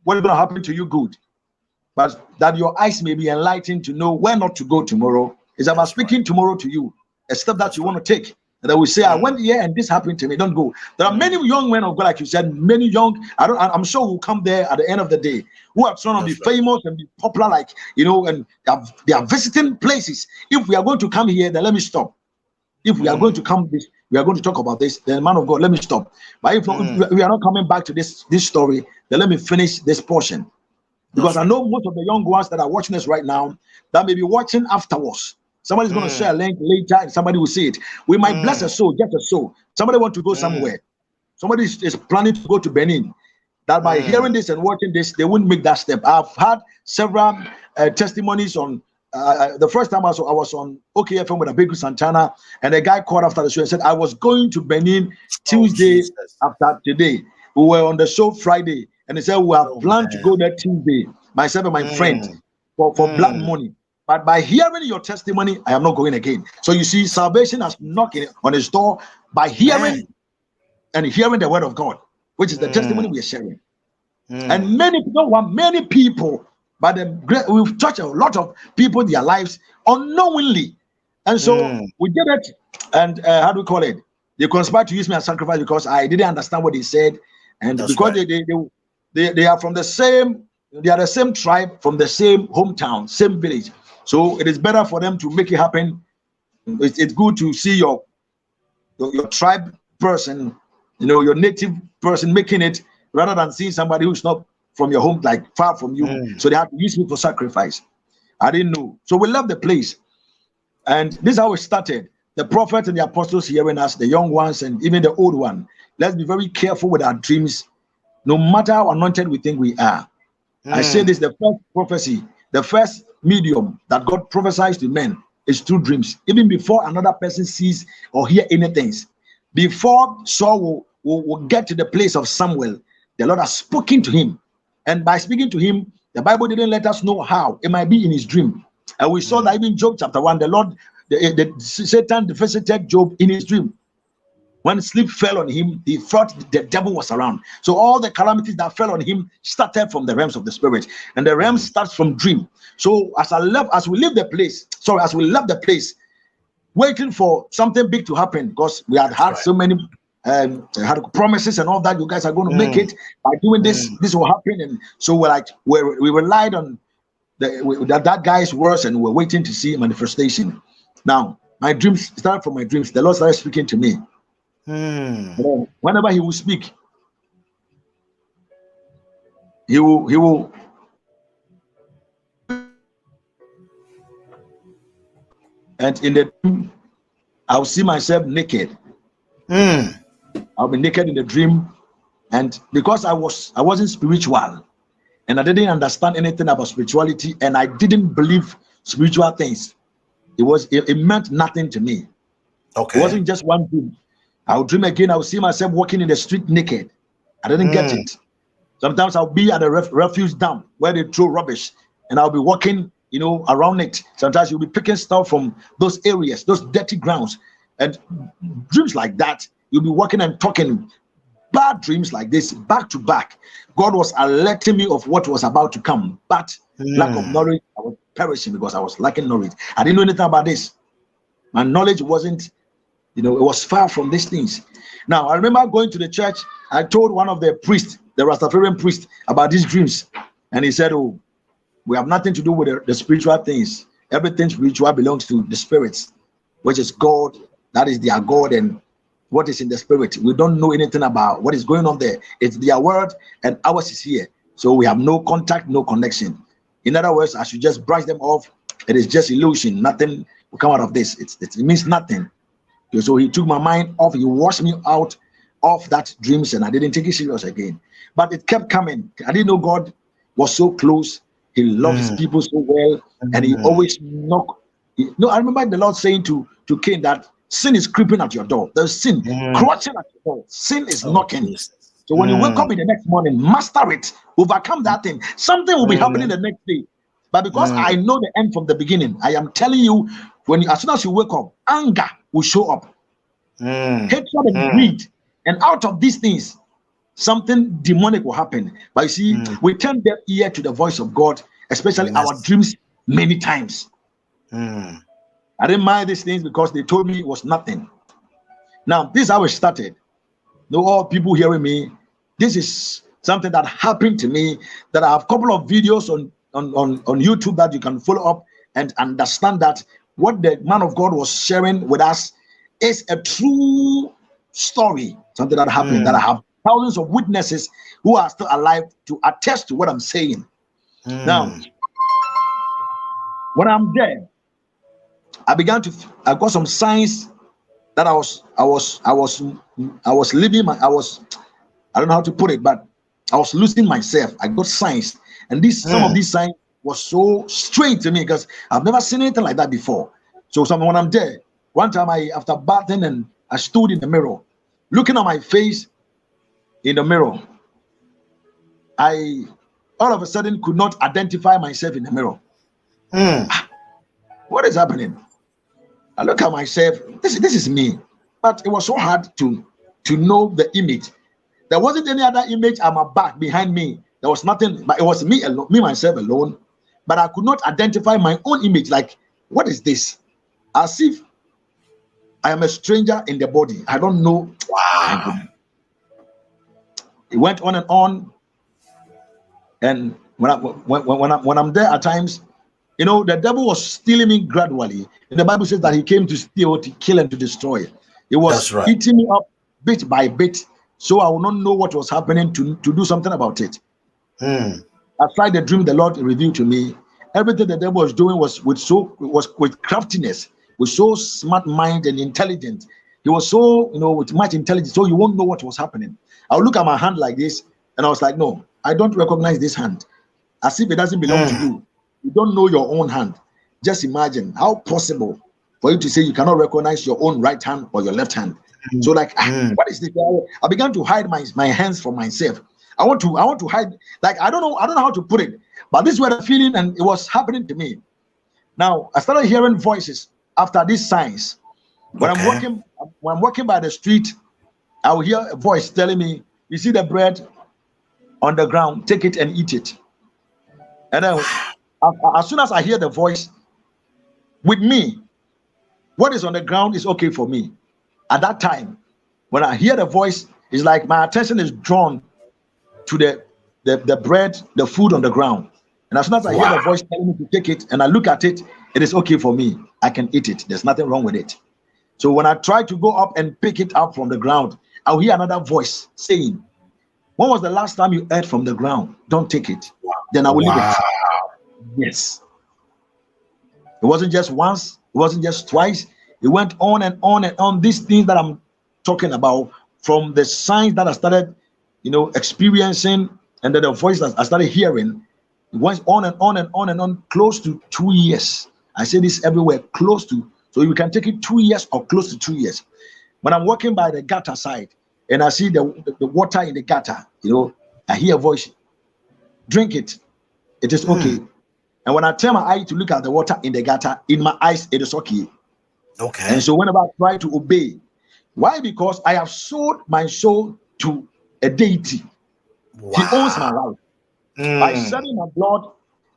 what is going to happen to you good, but that your eyes may be enlightened to know where not to go tomorrow. It's about speaking tomorrow to you, a step that you want to take. And they will say, I went here and this happened to me. Don't go. There are many young men of God, like you said, many young, I'm sure will come there at the end of the day, who are trying to be famous and be popular, like, and they are visiting places. If we are going to come here, then let me stop. If we are going to come this, we are going to talk about this, then man of God, let me stop. But if we are not coming back to this story, then let me finish this portion. Because I know most of the young ones that are watching us right now, that may be watching afterwards. Somebody's going to share a link later and somebody will see it. We might bless a soul, just a soul. Somebody want to go somewhere. Somebody is planning to go to Benin. That by hearing this and watching this, they wouldn't make that step. I've had several testimonies on the first time I was on OKFM with Abeku Santana, and a guy called after the show and said, I was going to Benin Tuesday after today. We were on the show Friday, and he said, we have planned to go there Tuesday, myself and my friend, for blood money. But by hearing your testimony, I am not going again. So you see, salvation has knocking on his door by hearing and hearing the word of God, which is the testimony we are sharing. And many people, but we've touched a lot of people in their lives unknowingly. And so we did it. And how do we call it? They conspired to use me as sacrifice because I didn't understand what they said. And because they are from the same, they are the same tribe, from the same hometown, same village. So it is better for them to make it happen. It's good to see your tribe person, your native person making it, rather than seeing somebody who's not from your home, like far from you. So they have to use me for sacrifice. I didn't know. So we left the place. And this is how it started. The prophets and the apostles hearing us, the young ones and even the old one. Let's be very careful with our dreams, no matter how anointed we think we are. I say this, the first prophecy, the first medium that God prophesies to men is through dreams. Even before another person sees or hear anything, before Saul will get to the place of Samuel, the Lord has spoken to him. And by speaking to him, the Bible didn't let us know how. It might be in his dream. And we saw that even Job chapter 1, Satan visited Job in his dream. When sleep fell on him, he thought the devil was around. So all the calamities that fell on him started from the realms of the spirit. And the realm starts from dream. So as we left the place, waiting for something big to happen, because we had so many had promises and all that. You guys are going to make it by doing this. This will happen, and so we relied on that guy's words, and we're waiting to see manifestation. Now, my dreams started from my dreams. The Lord started speaking to me. Whenever He will speak, He will. And in the dream, I'll see myself naked. I'll be naked in the dream, and because I wasn't spiritual, and I didn't understand anything about spirituality, and I didn't believe spiritual things. It meant nothing to me. Okay, it wasn't just one dream. I'll dream again. I'll see myself walking in the street naked. I didn't get it. Sometimes I'll be at a refuse dump where they throw rubbish, and I'll be walking, around it. Sometimes you'll be picking stuff from those areas, those dirty grounds, and dreams like that. You'll be walking and talking. Bad dreams like this, back to back. God was alerting me of what was about to come, but lack of knowledge, I was perishing because I was lacking knowledge. I didn't know anything about this. My knowledge wasn't, it was far from these things. Now, I remember going to the church. I told one of the priests, the Rastafarian priest, about these dreams. And he said, oh, we have nothing to do with the spiritual things. Everything spiritual belongs to the spirits, which is God. That is their God, and what is in the spirit. We don't know anything about what is going on there. It's their word, and ours is here. So we have no contact, no connection. In other words, I should just brush them off. It is just illusion. Nothing will come out of this. It means nothing. So he took my mind off. He washed me out of that dreams, and I didn't take it serious again. But it kept coming. I didn't know God was so close. He loves people so well, and He always knock. I remember the Lord saying to Cain that sin is creeping at your door. There's sin crouching at your door. Sin is knocking. Jesus. So when you wake up in the next morning, master it, overcome that thing. Something will be happening the next day. But because I know the end from the beginning, I am telling you, as soon as you wake up, anger will show up. Hatred and greed. And out of these things, something demonic will happen. But you see, we turn their ear to the voice of God, especially our dreams, many times. I didn't mind these things because they told me it was nothing. Now, this is how it started. No, all people hearing me, this is something that happened to me, that I have a couple of videos on YouTube that you can follow up and understand that what the man of God was sharing with us is a true story, something that happened, that I have thousands of witnesses who are still alive to attest to what I'm saying. Now, when I'm there, I got some signs that I was living my, I don't know how to put it, but I was losing myself. I got signs, and some of these signs was so strange to me because I've never seen anything like that before. So when I'm there, one time after bathing, and I stood in the mirror, looking at my face in the mirror, I all of a sudden could not identify myself in the mirror. What is happening? I look at myself. This is me, but it was so hard to know the image. There wasn't any other image at my back behind me. There was nothing, but it was me alone, me myself alone. But I could not identify my own image. Like, what is this? As if I am a stranger in the body. I don't know. Wow. It went on and on. And when I'm there at times, you know, the devil was stealing me gradually. And the Bible says that he came to steal, to kill, and to destroy. He was eating me up bit by bit, so I will not know what was happening to do something about it. Aside the dream the Lord revealed to me, everything the devil was doing was with craftiness, with so smart mind and intelligent. He was so, with much intelligence, so you won't know what was happening. I'll look at my hand like this, and I was like, no, I don't recognize this hand, as if it doesn't belong to you. You don't know your own hand. Just imagine how possible for you to say you cannot recognize your own right hand or your left hand. So like, what is this? I began to hide my hands from myself. I want to hide, like, I don't know how to put it, but this was the feeling, and it was happening to me. Now I started hearing voices after these signs. When I'm walking by the street, I will hear a voice telling me, you see the bread on the ground, take it and eat it. And then as soon as I hear the voice, with me, what is on the ground is okay for me. At that time, when I hear the voice, it's like my attention is drawn to the bread, the food on the ground. And as soon as I hear the voice telling me to take it, and I look at it, it is okay for me. I can eat it. There's nothing wrong with it. So when I try to go up and pick it up from the ground, I'll hear another voice saying, when was the last time you ate from the ground? Don't take it. Then I will leave it. Yes. It wasn't just once. It wasn't just twice. It went on and on and on. These things that I'm talking about, from the signs that I started, experiencing, and then the voice that I started hearing, it went on and on and on and on, close to 2 years. I say this everywhere, close to. So you can take it 2 years or close to 2 years. When I'm walking by the gutter side and I see the water in the gutter, I hear a voice, drink it. It is okay. And when I turn my eye to look at the water in the gutter, in my eyes, it is okay. Okay. And so whenever I try to obey, why? Because I have sold my soul to a deity. He owns my life. By shedding my blood,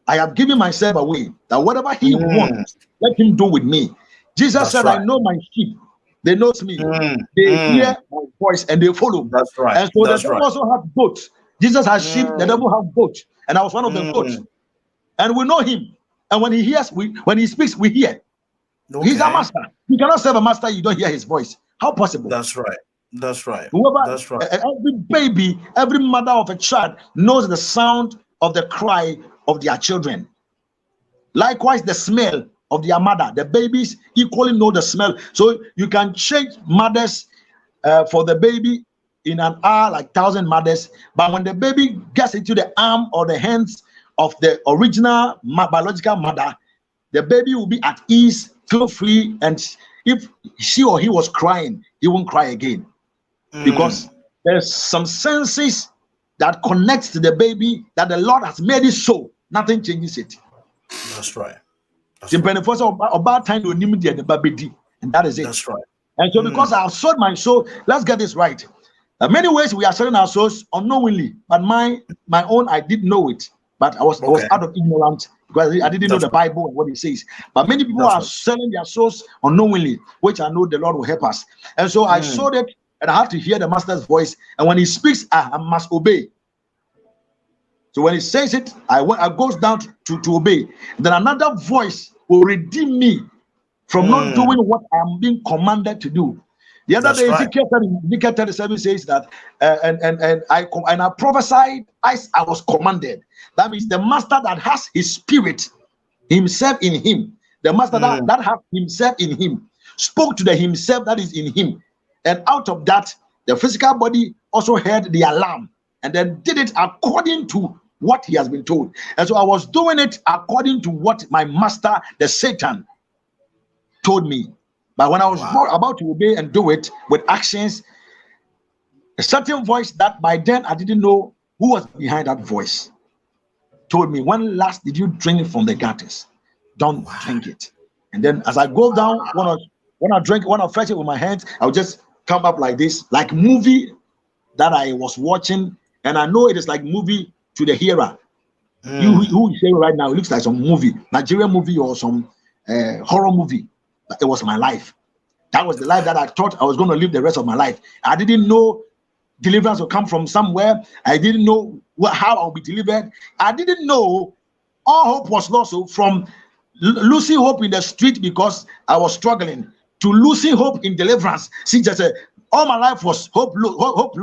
I have given myself away. That whatever he wants, let him do with me. Jesus said, I know my sheep. They know me. They hear my voice and they follow. That's right. And so the devil also have goats. Jesus has sheep. The devil have goats. And I was one of the goats. And we know him. And when he speaks, we hear. Okay. He's a master. You cannot serve a master you don't hear his voice. How possible? That's right. That's right. That's right. Every baby, every mother of a child knows the sound of the cry of their children. Likewise, the smell of their mother. The babies equally know the smell. So you can change mothers for the baby in an hour, like 1,000 mothers. But when the baby gets into the arm or the hands of the original biological mother, the baby will be at ease, feel free, and if she or he was crying, he won't cry again. Because there's some senses that connects to the baby that the Lord has made it so. Nothing changes it. That's right. And that is it. That's right. And so because I have sold my soul, let's get this right. In many ways, we are selling our souls unknowingly, but my own, I did know it, but I was out of ignorance because I didn't know the Bible and what it says. But many people are selling their souls unknowingly, which I know the Lord will help us. And so I saw that, and I have to hear the Master's voice. And when he speaks, I must obey. So when he says it, I goes down to obey. Then another voice will redeem me from not doing what I'm being commanded to do. The other day, Ezekiel 37 says that, and I prophesied as I was commanded. That means the master that has his spirit himself in him, the master that has himself in him, spoke to the himself that is in him. And out of that, the physical body also heard the alarm and then did it according to what he has been told. And so I was doing it according to what my master, the Satan, told me. But when I was about to obey and do it with actions, a certain voice that by then I didn't know who was behind that voice told me, when last did you drink from the gutters? Don't drink it. And then as I go down, when I drink, when I fetch it with my hands, I'll just come up like this, like movie that I was watching. And I know it is like movie to the hearer. Who is saying right now, it looks like some movie, Nigerian movie or some horror movie. But it was my life. That was the life that I thought I was going to live the rest of my life. I didn't know deliverance will come from somewhere. I didn't know how I'll be delivered. I didn't know all hope was lost. So from losing hope in the street because I was struggling to losing hope in deliverance. See, just all my life was hope lost.